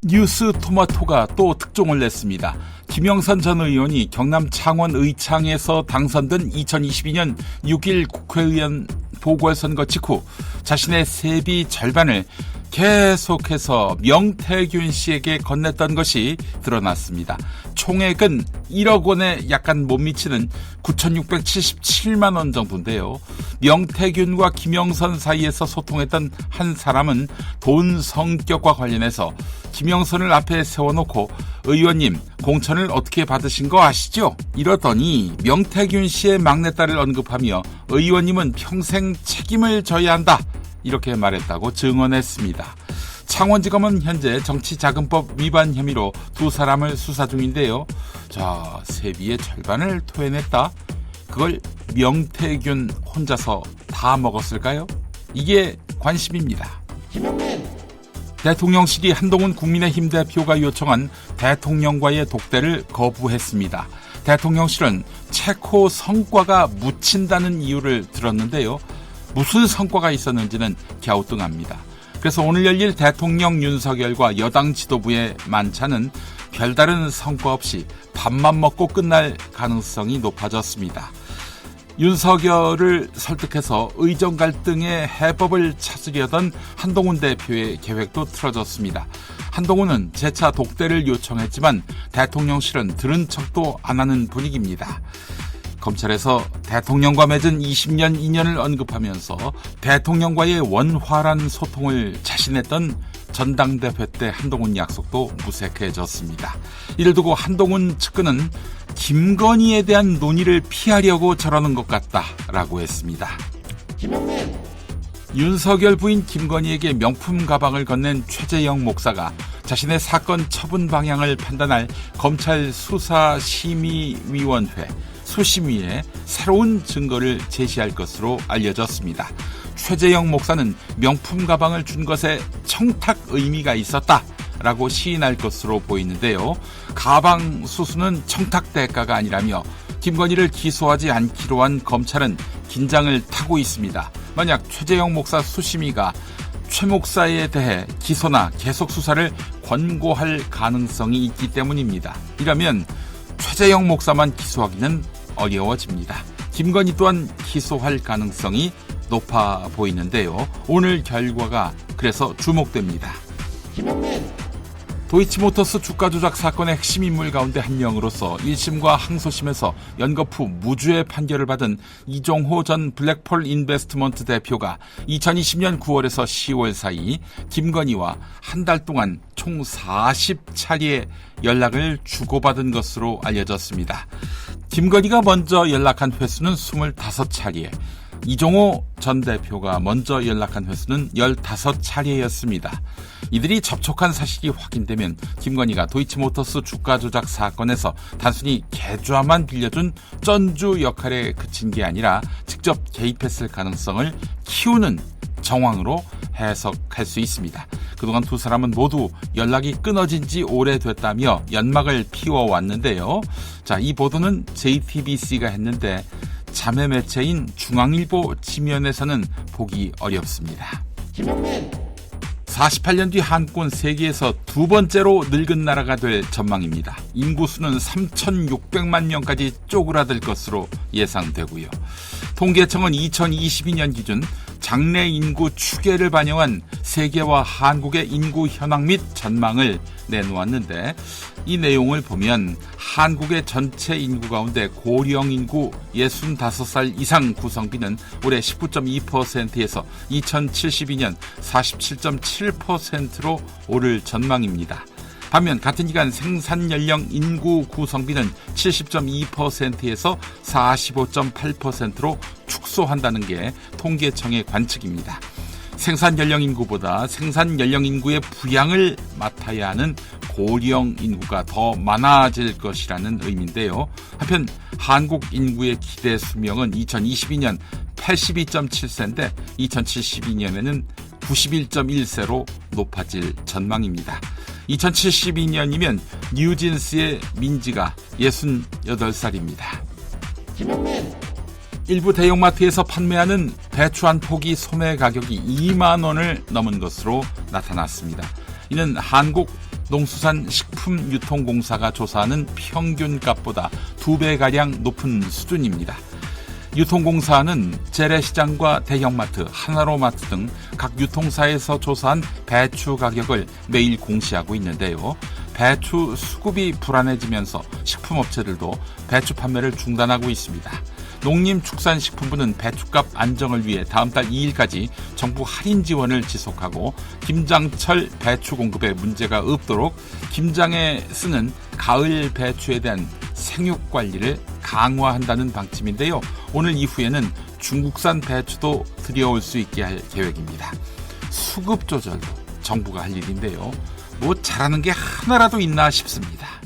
뉴스 토마토가 또 특종을 냈습니다. 김영선 전 의원이 경남 창원 의창에서 당선된 2022년 6일 국회의원 보궐선거 직후 자신의 세비 절반을 계속해서 명태균 씨에게 건넸던 것이 드러났습니다. 총액은 1억 원에 약간 못 미치는 9,677만 원 정도인데요. 명태균과 김영선 사이에서 소통했던 한 사람은 돈 성격과 관련해서 김영선을 앞에 세워놓고 의원님 공천을 어떻게 받으신 거 아시죠? 이러더니 명태균 씨의 막내딸을 언급하며 의원님은 평생 책임을 져야 한다 이렇게 말했다고 증언했습니다. 창원지검은 현재 정치자금법 위반 혐의로 두 사람을 수사 중인데요. 자, 세비의 절반을 토해냈다? 그걸 명태균 혼자서 다 먹었을까요? 이게 관심입니다. 대통령실이 한동훈 국민의힘 대표가 요청한 대통령과의 독대를 거부했습니다. 대통령실은 체코 성과가 묻힌다는 이유를 들었는데요. 무슨 성과가 있었는지는 갸우뚱합니다. 그래서 오늘 열릴 대통령 윤석열과 여당 지도부의 만찬은 별다른 성과 없이 밥만 먹고 끝날 가능성이 높아졌습니다. 윤석열을 설득해서 의정 갈등의 해법을 찾으려던 한동훈 대표의 계획도 틀어졌습니다. 한동훈은 재차 독대를 요청했지만 대통령실은 들은 척도 안 하는 분위기입니다. 검찰에서 대통령과 맺은 20년 인연을 언급하면서 대통령과의 원활한 소통을 자신했던 전당대회 때 한동훈 약속도 무색해졌습니다. 이를 두고 한동훈 측근은 김건희에 대한 논의를 피하려고 저러는 것 같다라고 했습니다. 윤석열 부인 김건희에게 명품 가방을 건넨 최재형 목사가 자신의 사건 처분 방향을 판단할 검찰 수사심의위원회 수심위에 새로운 증거를 제시할 것으로 알려졌습니다. 최재형 목사는 명품 가방을 준 것에 청탁 의미가 있었다라고 시인할 것으로 보이는데요. 가방 수수는 청탁 대가가 아니라며 김건희를 기소하지 않기로 한 검찰은 긴장을 타고 있습니다. 만약 최재형 목사 수심위가 최 목사에 대해 기소나 계속 수사를 권고할 가능성이 있기 때문입니다. 이라면 최재형 목사만 기소하기는 어려워집니다. 김건희 또한 기소할 가능성이 높아 보이는데요. 오늘 결과가 그래서 주목됩니다. 도이치모터스 주가 조작 사건의 핵심 인물 가운데 한 명으로서 1심과 항소심에서 연거푸 무죄의 판결을 받은 이종호 전 블랙펄 인베스트먼트 대표가 2020년 9월에서 10월 사이 김건희와 한 달 동안 총 40차례의 연락을 주고받은 것으로 알려졌습니다. 김건희가 먼저 연락한 횟수는 25차례, 이종호 전 대표가 먼저 연락한 횟수는 15차례였습니다. 이들이 접촉한 사실이 확인되면 김건희가 도이치모터스 주가 조작 사건에서 단순히 계좌만 빌려준 쩐주 역할에 그친 게 아니라 직접 개입했을 가능성을 키우는 정황으로 해석할 수 있습니다. 그동안 두 사람은 모두 연락이 끊어진 지 오래됐다며 연막을 피워왔는데요. 자, 이 보도는 JTBC가 했는데 자매 매체인 중앙일보 지면에서는 보기 어렵습니다. 48년 뒤 한국은 세계에서 두 번째로 늙은 나라가 될 전망입니다. 인구수는 3,600만 명까지 쪼그라들 것으로 예상되고요. 통계청은 2022년 기준 장래 인구 추계를 반영한 세계와 한국의 인구 현황 및 전망을 내놓았는데 이 내용을 보면 한국의 전체 인구 가운데 고령 인구 65살 이상 구성비는 올해 19.2%에서 2072년 47.7%로 오를 전망입니다. 반면 같은 기간 생산연령 인구 구성비는 70.2%에서 45.8%로 축소한다는 게 통계청의 관측입니다. 생산연령 인구보다 생산연령 인구의 부양을 맡아야 하는 고령 인구가 더 많아질 것이라는 의미인데요. 한편 한국 인구의 기대 수명은 2022년 82.7세인데 2072년에는 91.1세로 높아질 전망입니다. 2072년이면 뉴진스의 민지가 68살입니다. 일부 대형마트에서 판매하는 배추 한 포기 소매 가격이 2만 원을 넘은 것으로 나타났습니다. 이는 한국 농수산식품유통공사가 조사하는 평균값보다 2배가량 높은 수준입니다. 유통공사는 재래시장과 대형마트, 하나로마트 등 각 유통사에서 조사한 배추 가격을 매일 공시하고 있는데요. 배추 수급이 불안해지면서 식품업체들도 배추 판매를 중단하고 있습니다. 농림축산식품부는 배추값 안정을 위해 다음 달 2일까지 정부 할인 지원을 지속하고 김장철 배추 공급에 문제가 없도록 김장에 쓰는 가을 배추에 대한 생육 관리를 강화한다는 방침인데요. 오늘 이후에는 중국산 배추도 들여올 수 있게 할 계획입니다. 수급 조절도 정부가 할 일인데요. 뭐 잘하는 게 하나라도 있나 싶습니다.